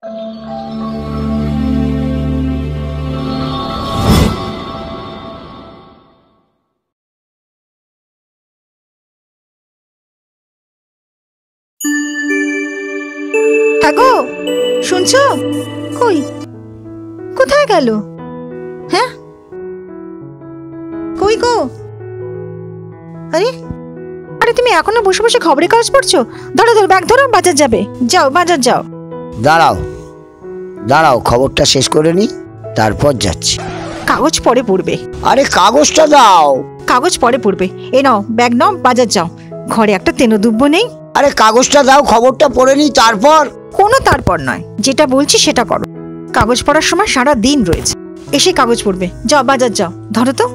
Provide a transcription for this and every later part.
গো, শুনছো? কই, কোথায় গেল? হ্যাঁ, কই গো? আরে আরে, তুমি এখনো বসে বসে খবরের কাগজ পড়ছো? ধরো ধরো, ব্যাগ ধরো, বাজার যাবে। যাও, বাজার যাও। দাঁড়াও দাঁড়াও, খবরটা শেষ করে নি, তারপর যাচ্ছি। কাগজ পরে পড়বে। আরে কাগজটা দাও। কাগজ পরে পড়বে। এ নাও, ব্যাগ নাও, বাজার যাও। ঘরে একটা তেনো দুব্ব নেই? আরে কাগজটা দাও, খবরটা পড়ে নি, তারপর। কোনো তারপর নয়, যেটা বলছি সেটা করো। কাগজ পড়ার সময় সারা দিন রয়েছে, এসে কাগজ পড়বে। যাও, বাজার যাও, ধরো তো।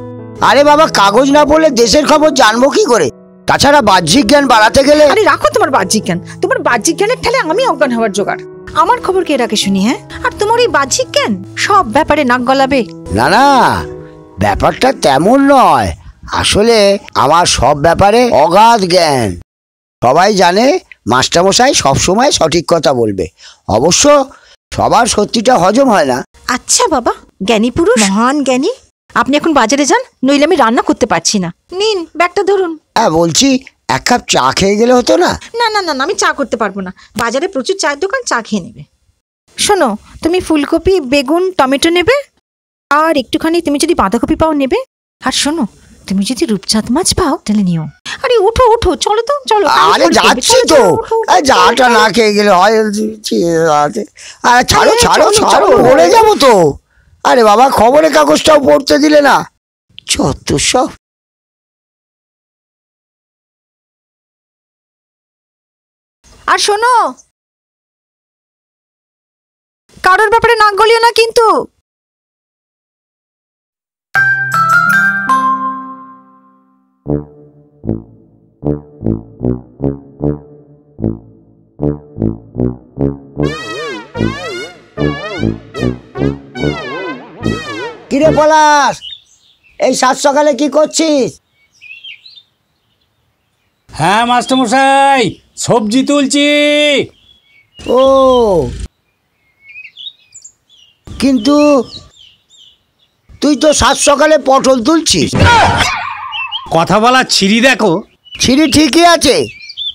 আরে বাবা, কাগজ না পড়লে দেশের খবর জানবো কি করে? তাছাড়া বাহ্যিক জ্ঞান বাড়াতে গেলে। আরে রাখো তোমার বাহ্যিক জ্ঞান। তোমার বাহ্যিক জ্ঞানের ঠেলে আমি অজ্ঞান হওয়ার জোগাড়। আমার খবর কে রাখে শুনি? হ্যাঁ, আর তোমার এই বাহ্যিক জ্ঞান সব ব্যাপারে নাক গলাবে। না না, ব্যাপারটা তেমন নয়। আসলে আমার সব ব্যাপারে অগাধ জ্ঞান। সবাই জানে মাস্টারমশাই সবসময় সঠিক কথা বলবে। অবশ্য সবার সত্যিটা হজম হয় না। আচ্ছা বাবা, জ্ঞানী পুরুষ, মহান জ্ঞানী। আপনি এখন বাজারে যান, নইলে আমি রান্না করতে পারছি না। নিন, ব্যাগটা ধরুন। হ্যাঁ, বলছি এক কাপ চা খেয়ে গেলে হতো না? না না না, আমি চা করতে পারবো না। বাজারে প্রচুর চায়ের দোকান, চা খেয়ে নেবে। শোনো, তুমি ফুলকপি, বেগুন, টমেটো নেবে, আর একটুখানি তুমি যদি বাঁধাকপি পাও নেবে। আর শোনো, তুমি যদি রূপচাঁদ মাছ পাও তাহলে নিও। আরে উঠো উঠো, চলো তো, চলো। আরে যাচ্ছি তো, চাটা না খেয়ে গেলে হয়? আরে ছাড়ো ছাড়ো ছাড়ো, পড়ে যাবো তো। আরে বাবা, খবরের কাগজটাও পড়তে দিলে না, যত সব। আর শোনো, কারোর ব্যাপারে নাক গলিও না কিন্তু। কিরে পলাশ, এই সাত সকালে কি করছিস? হ্যাঁ মাস্টারমশাই, সবজি তুলছি। ও, কিন্তু তুই তো সাত সকালে পটল তুলছিস। কথা বলা ছিরি দেখো। ছিরি ঠিকই আছে,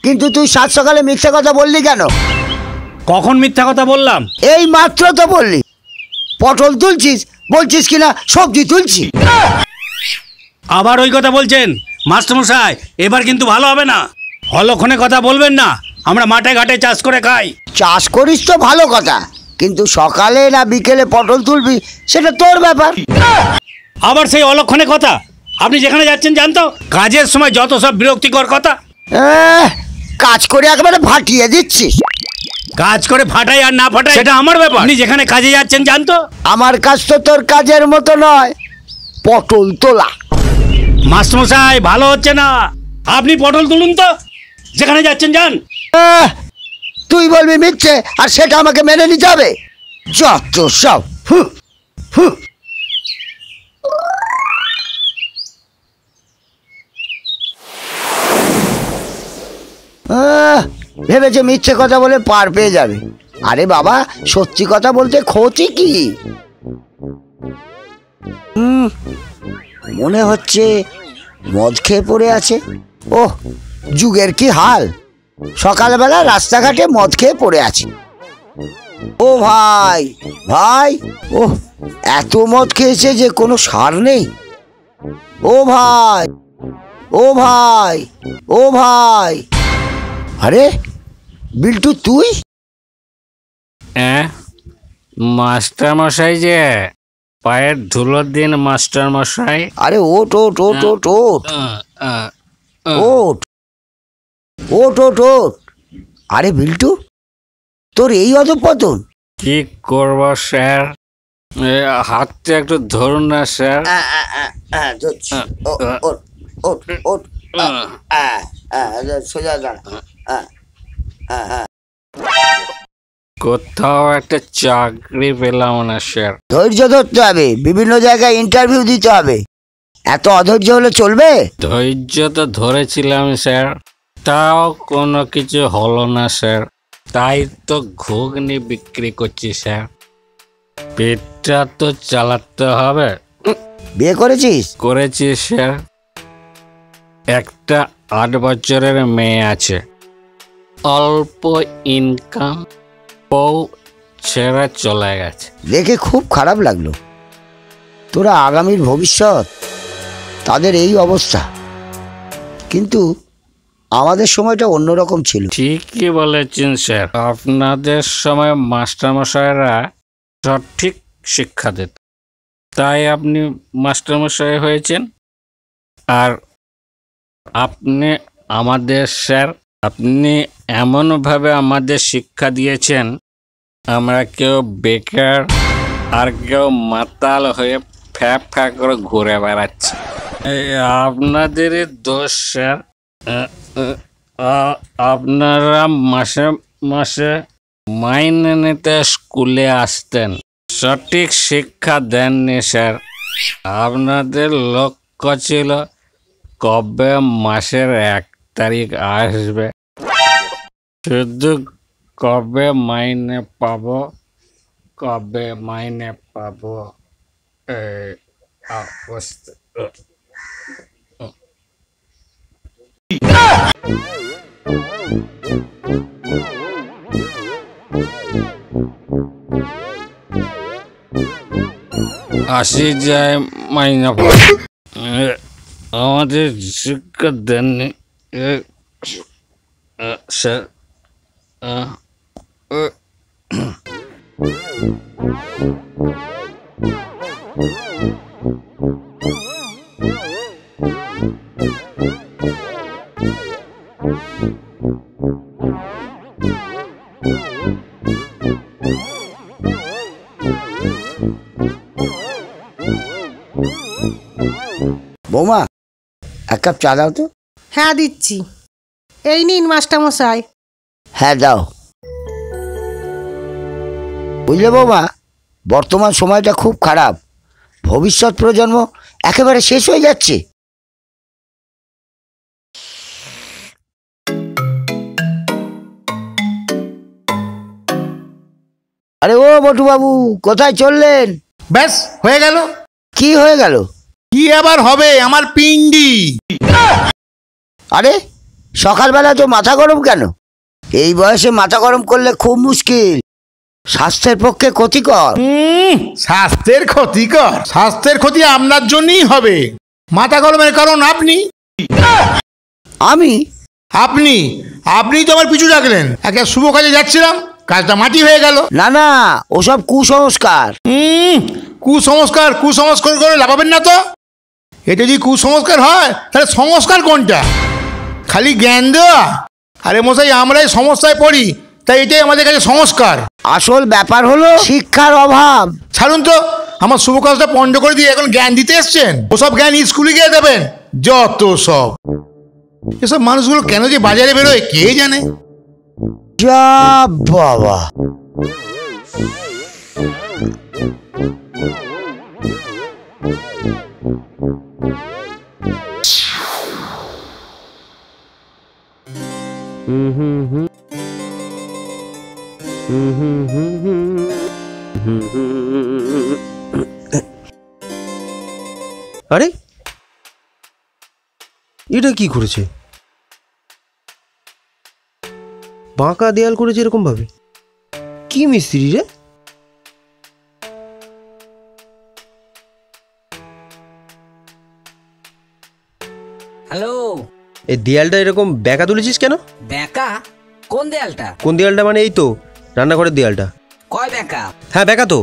কিন্তু তুই সাত সকালে মিথ্যা কথা বললি কেন? কখন মিথ্যা কথা বললাম? এই মাত্র তো বললি পটল তুলছিস, বলছিস কিনা সবজি তুলছি। আবার ওই কথা বলছেন মাস্টারমশাই, এবার কিন্তু ভালো হবে না। অলক্ষণে কথা বলবেন না, আমরা মাঠে ঘাটে চাষ করে খাই। চাষ করিস তো ভালো কথা, কিন্তু সকালে না বিকেলে পটল তুলবি সেটা তোর ব্যাপার। আবার সেই অলক্ষণে কথা। আপনি যেখানে যাচ্ছেন যান তো, কাজের সময় যত সব বিরক্তিকর কথা। কাজ করে একেবারে ফাটিয়ে দিচ্ছিস। কাজ করে ফাটাই আর না ফাটাই সেটা আমার ব্যাপার। আপনি যেখানে কাজে যাচ্ছেন যান তো। আমার কাজ তো তোর কাজের মতো নয়, পটল তোলা। মাস্টারমশাই, ভালো হচ্ছে না। আপনি পটল তুলুন তো, যেখানে যাচ্ছেন যান। তুই বলবি মিথ্যে, আর সেটা আমাকে মেনে নিতে হবে। যত সব। ভেবেছে মিথ্যে কথা বলে পার পেয়ে যাবে। আরে বাবা, সত্যি কথা বলতে ক্ষতি কি? মনে হচ্ছে মদ খেয়ে পড়ে আছে। ওহ, যুগের কি হাল! সকালবেলা রাস্তাঘাটে মদ খেয়ে পড়ে আছে। ও ভাই ভাই, ওহ, এত মদ খেয়েছে যে কোনো সার নেই। ও ভাই, ও ভাই, ও ভাই। আরে বিল্টু, তুই? মাস্টারমশাই যে, পায়ের ধুলো দিন মাস্টারমশাই। আরে ওঠ ওঠ ওঠ ওঠ ওঠ ওঠ ওঠ ওঠ ওঠ। আরে বিল্টু, তোর এই অধঃপতন! কি করব স্যার, হাতটা একটু ধরুন না স্যার। সোজা দাঁড়া। কোথাও একটা চাকরি পেলাম না স্যার। ধৈর্য ধরতে হবে, বিভিন্ন জায়গায় ইন্টারভিউ দিতে হবে। এত অধৈর্য হলে চলবে? ধৈর্য তো ধরেছিলাম স্যার, তাও কোনো কিছু হলো না স্যার। তাই তো ঘুগনি বিক্রি করছি স্যার, পেটটা তো চালাতে হবে। বিয়ে করেছিস? করেছি স্যার, একটা 8 বছরের মেয়ে আছে, অল্প ইনকাম, বউ ছেড়ে চলে গেছে। দেখে খুব খারাপ লাগলো। তোরা আগামীর ভবিষ্যৎ, তাদের এই অবস্থা। কিন্তু আমাদের সময়টা অন্যরকম ছিল। ঠিকই বলেছেন স্যার, আপনাদের সময় মাস্টারমশাইরা সঠিক শিক্ষা দিত, তাই আপনি মাস্টারমশাই হয়েছেন। আর আপনি আমাদের স্যার, আপনি এমনভাবে আমাদের শিক্ষা দিয়েছেন, আমরা কেউ বেকার আর কেউ মাতাল হয়ে ফ্যা ফ্যা করে ঘুরে বেড়াচ্ছি। আপনাদেরই দোষ স্যার। আপনারা মাসে মাসে মাইনে নিতে স্কুলে আসতেন, সঠিক শিক্ষা দেননি স্যার। আপনাদের লক্ষ্য ছিল কবে মাসের 1 তারিখ আসবে, শুধু কবে মাইনে পাবো, কবে মাইনে পাবো এই অবস্থা। আসি যায় মাইনা পাবো, আমাদের শিক্ষা দেননি স্যার। বৌমা, 1 কাপ চা দাও তো। হ্যাঁ দিচ্ছি, এই নিন মাস্টারমশাই। হ্যাঁ দাও। বুঝলে বৌমা, বর্তমান সময়টা খুব খারাপ। ভবিষ্যৎ প্রজন্ম একেবারে শেষ হয়ে যাচ্ছে। আরে ও বটুবাবু, কোথায় চললেন? ব্যাস হয়ে গেল। কি হয়ে গেল? কি আবার হবে? আমার পিন্ডি। আরে সকালবেলা তো মাথা গরম কেন? এই বয়সে মাথা গরম করলে খুব মুশকিল, স্বাস্থ্যের পক্ষে ক্ষতিকর। স্বাস্থ্যের ক্ষতিকর? স্বাস্থ্যের ক্ষতি আপনার জন্যই হবে। মাথা গরমের কারণ আপনি। আমি? আপনি আপনি তো আমার পিছু রাখলেন। একটা শুভ কাজে যাচ্ছিলাম, কাজটা মাটি হয়ে গেল। না না, ওসব কুসংস্কার। কুসংস্কার কুসংস্কার করে লাভাবেন না তো। এটা যদি কুসংস্কার হয় তাহলে সংস্কার কোনটা? খালি জ্ঞান দেওয়া? আরে মশাই, আমরাই সমস্যায় পড়ি, তাই এটাই আমাদের কাছে সংস্কার। আসল ব্যাপার হলো শিক্ষার অভাব। ছাড়ুন তো, আমার শুভ কাজটা পণ্ড করে দিয়ে এখন জ্ঞান দিতে এসছেন। ওসব জ্ঞান স্কুলে গিয়ে দেবেন। যত সব, এসব মানুষগুলো কেন যে বাজারে বেরোয় কে জানে। যা বাবা, আরে এটা কি করেছে? বাঁকা দেয়াল করেছে এরকম ভাবে। কি মিস্ত্রি রে? হ্যালো, এই দেয়ালটা এরকম বেঁকা তুলেছিস কেন? বেঁকা? কোন দেয়ালটা? কোন দেয়ালটা মানে এই তো রান্নাঘরের দেয়ালটা। কয় বেঁকা? হ্যাঁ বেঁকা তো।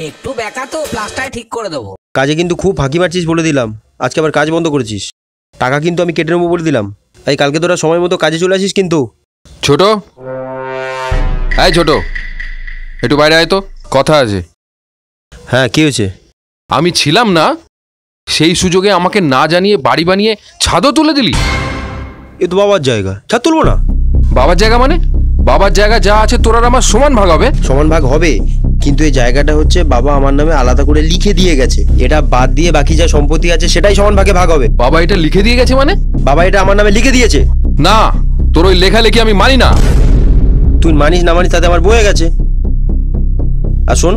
একটু বেঁকা তো, প্লাস্টার ঠিক করে দেবো। কাজে কিন্তু খুব ফাঁকি মারছিস বলে দিলাম। আজকে আবার কাজ বন্ধ করেছিস, টাকা কিন্তু আমি কেটে নেবো বলে দিলাম। তাই কালকে তোরা সময় মতো কাজে চলে আসিস কিন্তু। ছোট, এই ছোট, একটু বাইরে আয় তো, কথা আছে। হ্যাঁ কি হয়েছে? আমি ছিলাম না, সেই সুযোগে আমাকে না জানিয়ে বাড়ি বানিয়ে ছাদও তুলে দিলি। এ তো বাবার জায়গা, ছাদ তুলবো না? বাবার জায়গা মানে? বাবার জায়গা যা আছে তোর আর আমার সমান ভাগ হবে। সমান ভাগ হবে, কিন্তু এই জায়গাটা হচ্ছে বাবা আমার নামে আলাদা করে লিখে দিয়ে গেছে। এটা বাদ দিয়ে বাকি যা সম্পত্তি আছে সেটাই সমান ভাগে ভাগ হবে। বাবা এটা লিখে দিয়ে গেছে মানে? বাবা এটা আমার নামে লিখে দিয়েছে। না, তোর ওই লেখালেখি আমি মানি না। তুই মানিস না মানিস তাতে আমার বয়ে গেছে। আর শোন,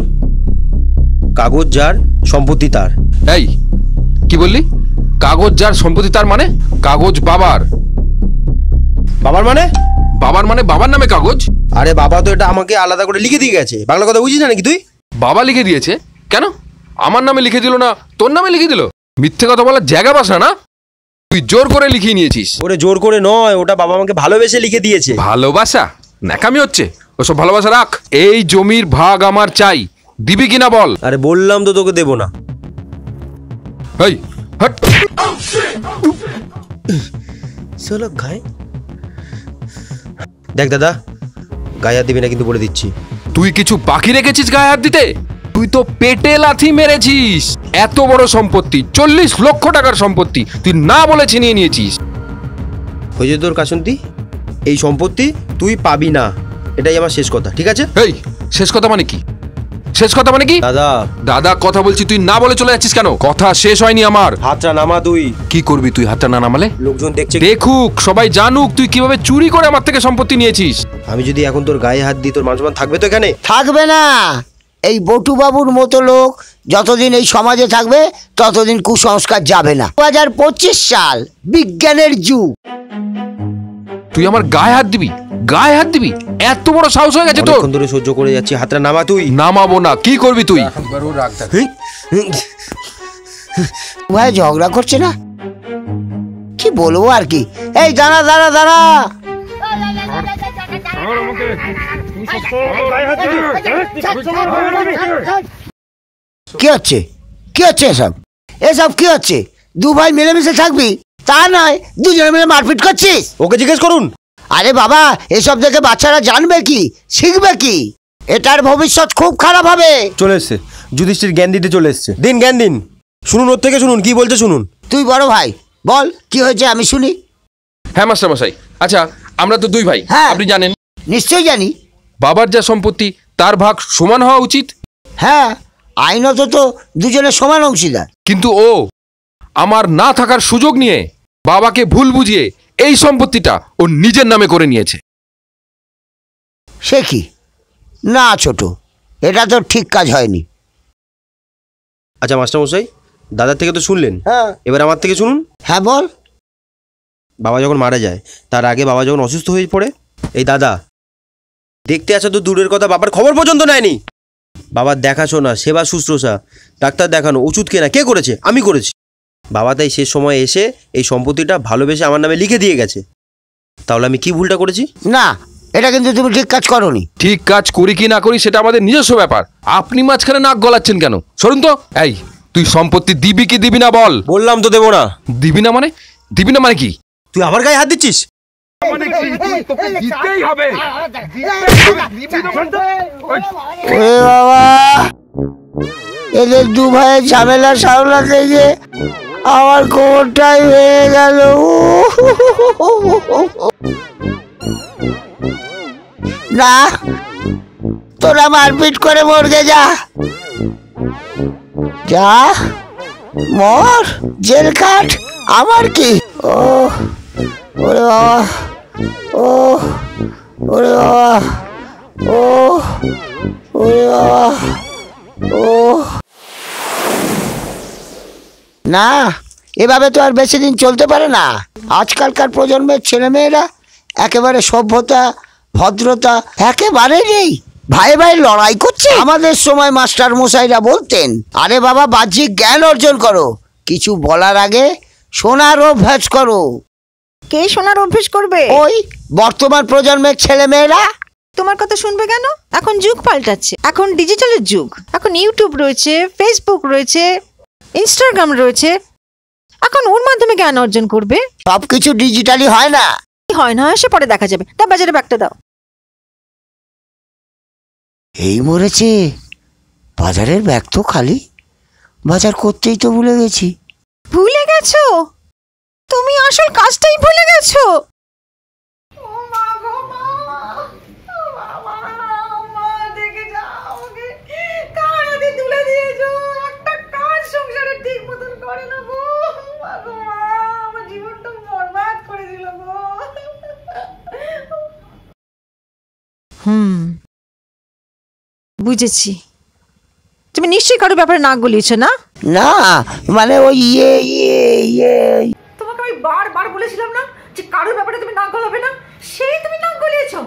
কাগজ যার সম্পত্তি তার। এই কি বললি? কাগজ যার সম্পত্তি তার মানে? কাগজ বাবার। বাবার মানে? বাবার মানে বাবার নামে কাগজ? আরে বাবা তো এটা আমাকে আলাদা করে লিখে দিয়ে গেছে। বাংলা কথা বুঝিস না নাকি তুই? বাবা লিখে দিয়েছে? কেন? আমার নামে লিখে দিল না তোর নামে লিখে দিল? মিথ্যে কথা বলার জায়গা পাস না? তুই জোর করে লিখিয়ে নিয়েছিস। ওরে জোর করে নয়, ওটা বাবা আমাকে ভালোবেসে লিখে দিয়েছে। ভালোবাসা? ন্যাকামি হচ্ছে। ওসব ভালোবাসা রাখ। এই জমির ভাগ আমার চাই, দিবি কিনা বল? আরে বললাম তো তোকে দেবো না। এই হট। চলো গায়ে দেখ দাদা, গায়ে হাত দিবি না কিন্তু বলে দিচ্ছি। তুই কিছু বাকি রেখেছিস গায়ে হাত দিতে? তুই তো পেটে লাথি মেরেছিস। এত বড় সম্পত্তি, 40 লক্ষ টাকার সম্পত্তি তুই না বলে ছিনিয়ে নিয়েছিস। হয়েছে তোর কাসন্তি, এই সম্পত্তি তুই পাবি না, এটাই আমার শেষ কথা, ঠিক আছে? এই শেষ কথা মানে কি? শেষ কথা মানে কি? দাদা দাদা কথা বলছি, তুই না বলে চলে যাচ্ছিস কেন? কথা শেষ হয়নি আমার। হাতটা নামা। তুই কি করবি? তুই হাতটা না নামালে লোকজন দেখছে। দেখুক, সবাই জানুক তুই কিভাবে চুরি করে আমার থেকে সম্পত্তি নিয়েছিস। আমি যদি এখন তোর গায়ে হাত দিই, তোর মান সম্মান থাকবে তো এখানে? থাকবে না। এই বটুবাবুর মতো লোক যতদিন এই সমাজে থাকবে ততদিন কুসংস্কার যাবে না। 2025 সাল, বিজ্ঞানের যুগ। তুই আমার গায়ে হাত দিবি? গায়ে হাত দিবি? এত বড় সাহস হয়ে গেছে তোর? অনেকক্ষণ ধরে সহ্য করে যাচ্ছি, হাতটা নামা। তুই নামাবো না। কি করবি তুই? ভাই ঝগড়া করছে না, কি বলবো আর কি। এই দাঁড়া দাঁড়া দাঁড়া, কি হচ্ছে? কি হচ্ছে এসব? এসব কি হচ্ছে? দু ভাই মিলেমিশে থাকবি তা নয়, দুজনে মিলে মারপিট করছিস। ওকে জিজ্ঞেস করুন। আরে বাবা, এসব দেখে বাচ্চারা জানবে কি, শিখবে কি? এটার ভবিষ্যৎ খুব খারাপ হবে। চলে এসছে যুধিষ্ঠির, জ্ঞান দিতে চলে এসছে। দিন জ্ঞান দিন। শুনুন, ওর থেকে শুনুন কি বলছে শুনুন। তুই বড় ভাই, বল কি হয়েছে আমি শুনি। হ্যাঁ মাস্টার মশাই, আচ্ছা আমরা তো দুই ভাই, হ্যাঁ। আপনি জানেন। নিশ্চয়ই জানি। বাবার যা সম্পত্তি তার ভাগ সমান হওয়া উচিত। হ্যাঁ, আইনত তো দুজনের সমান অংশীদার। কিন্তু ও আমার না থাকার সুযোগ নিয়ে বাবাকে ভুল বুঝিয়ে এই সম্পত্তিটা ও নিজের নামে করে নিয়েছে। সে কি? না ছোট, এটা তো ঠিক কাজ হয়নি। আচ্ছা মাস্টারমশাই, দাদার থেকে তো শুনলেন, হ্যাঁ এবার আমার থেকে শুনুন। হ্যাঁ বল। বাবা যখন মারা যায়, তার আগে বাবা যখন অসুস্থ হয়ে পড়ে, এই দাদা দেখতে আসা তো দূরের কথা, বাবার খবর পর্যন্ত নেয়নি। বাবার দেখাশোনা, সেবা শুশ্রূষা, ডাক্তার দেখানো, ওষুধ কেনা কে করেছে? আমি করেছি। বাবা তাই শেষ সময় এসে এই সম্পত্তিটা ভালোবেসে আমার নামে লিখে দিয়ে গেছে। তাহলে আমি কি ভুলটা করেছি? না, এটা কিন্তু তুমি ঠিক কাজ করোনি। ঠিক কাজ করি কি না করি সেটা আমাদের নিজস্ব ব্যাপার। আপনি মাঝখানে নাক গলাচ্ছেন কেন? সরুন তো। এই তুই সম্পত্তি দিবি কি দিবি না বল? বললাম তো দেবো না। দিবি না মানে? দিবি না মানে কি? তুই আমার গায়ে হাত দিচ্ছিস? ওরে বাবা, এদের দু ভাইয়ের ঝামেলা সামলাতে গিয়ে আমার কোমরটাই হয়ে গেল। না, তোরা মারপিট করে মরগে যা, যা মর, জেল কাট, আমার কি। ও ওরে বাবা, ও ওরে বাবা, ও ওরে বাবা, ও না, এভাবে তো আর বেশি দিন চলতে পারে না। আজকালকার প্রজন্মের ছেলেমেয়েরা একেবারে সভ্যতা ভদ্রতা একেবারে নেই, ভাই ভাই লড়াই করছে। আমাদের সময় মাস্টার মশাইরা বলতেন, আরে বাবা বাহ্যিক জ্ঞান অর্জন করো, কিছু বলার আগে শোনার অভ্যাস করো। কে শোনার অভ্যেস করবে? ওই বর্তমান প্রজন্মের ছেলেমেয়েরা। তোমার কথা শুনবে কেন? এখন যুগ পাল্টাচ্ছে, এখন ডিজিটালের যুগ। এখন ইউটিউব রয়েছে, ফেসবুক রয়েছে, ইনস্টাগ্রাম রয়েছে, এখন ওর মাধ্যমে জ্ঞান অর্জন করবে। সবকিছু ডিজিটালি হয় না। হয় না, সে পরে দেখা যাবে। দাও বাজারে ব্যাগটা দাও। এই মরেছে, বাজারের ব্যাগ তো খালি, বাজার করতেই তো ভুলে গেছি। ভুলে গেছো? তুমি আসল কাজটাই ভুলে গেছো। বুঝেছি। তুমি নিশ্চয়ই কারোর ব্যাপারে নাক গলিয়েছো না? না মানে ওই ইয়ে তোমাকে আমি বারবার বলেছিলাম না যে কারোর ব্যাপারে তুমি নাক গলাবে না, সেই তুমি নাক গলিয়েছো।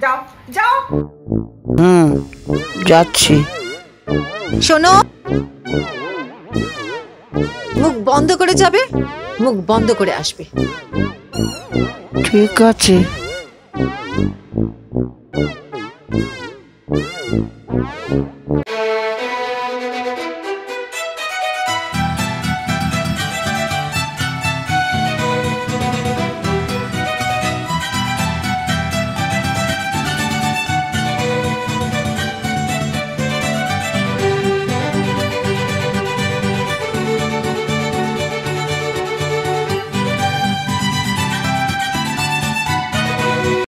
যাও যাও। যাচ্ছি। শোনো, মুখ বন্ধ করে যাবে, মুখ বন্ধ করে আসবে। ঠিক আছে।